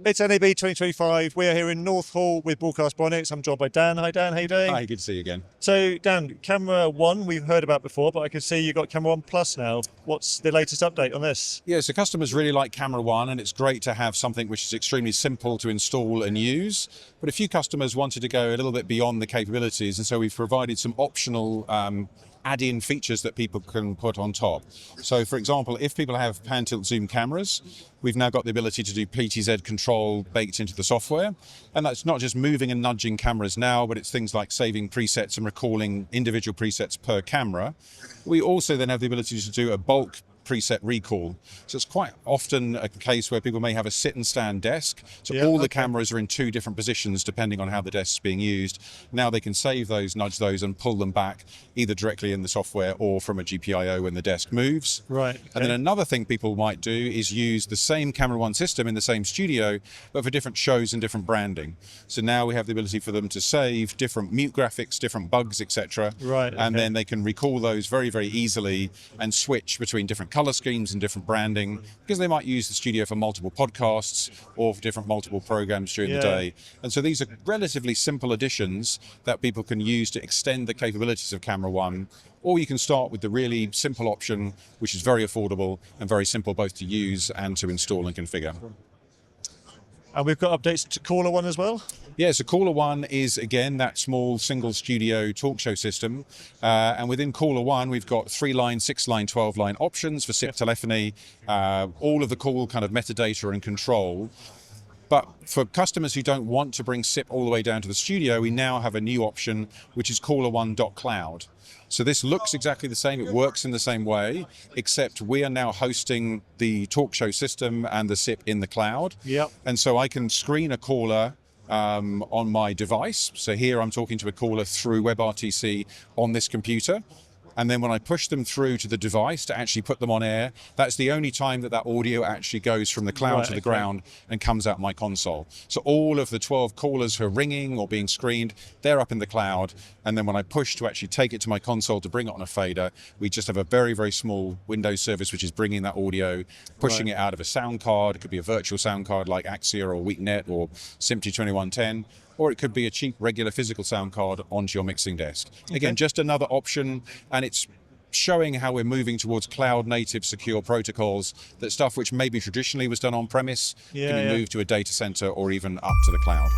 It's NAB 2025. We are here in North Hall with Broadcast Bronix. I'm joined by Dan. Hi Dan, how you doing? Hi, good to see you again. So Dan, Camera One we've heard about before, but I can see you've got CameraOnePLUS now. What's the latest update on this? Yeah, so customers really like Camera One, and it's great to have something which is extremely simple to install and use. But a few customers wanted to go a little bit beyond the capabilities, and so we've provided some optional add-in features that people can put on top. So for example, if people have pan tilt zoom cameras, we've now got the ability to do PTZ control baked into the software. And that's not just moving and nudging cameras now, but it's things like saving presets and recalling individual presets per camera. We also then have the ability to do a bulk preset recall. So it's quite often a case where people may have a sit and stand desk. So all the cameras are in two different positions depending on how the desk is being used. Now they can save those, nudge those and pull them back either directly in the software or from a GPIO when the desk moves. Right. Okay. And then another thing people might do is use the same Camera One system in the same studio, but for different shows and different branding. So now we have the ability for them to save different mute graphics, different bugs, etc. Right. And then they can recall those very, very easily and switch between different color schemes and different branding, because they might use the studio for multiple podcasts or for different multiple programs during the day. And so these are relatively simple additions that people can use to extend the capabilities of Camera One. Or you can start with the really simple option, which is very affordable and very simple both to use and to install and configure. And we've got updates to Caller One as well? Yeah, so Caller One is, again, that small single studio talk show system. And within Caller One, we've got 3-line, 6-line, 12-line options for SIP telephony, all of the call kind of metadata and control. But for customers who don't want to bring SIP all the way down to the studio, we now have a new option, which is CallerOne.cloud. So this looks exactly the same, it works in the same way, except we are now hosting the talk show system and the SIP in the cloud. Yep. And so I can screen a caller on my device. So here I'm talking to a caller through WebRTC on this computer. And then when I push them through to the device to actually put them on air, that's the only time that that audio actually goes from the cloud to the ground and comes out my console. So all of the 12 callers who are ringing or being screened, they're up in the cloud. And then when I push to actually take it to my console to bring it on a fader, we just have a very, very small Windows service which is bringing that audio, pushing it out of a sound card. It could be a virtual sound card like Axia or WeakNet or SMPTE 2110. Or it could be a cheap regular physical sound card onto your mixing desk. Again, just another option, and it's showing how we're moving towards cloud native secure protocols, that stuff which maybe traditionally was done on premise can be moved to a data center or even up to the cloud.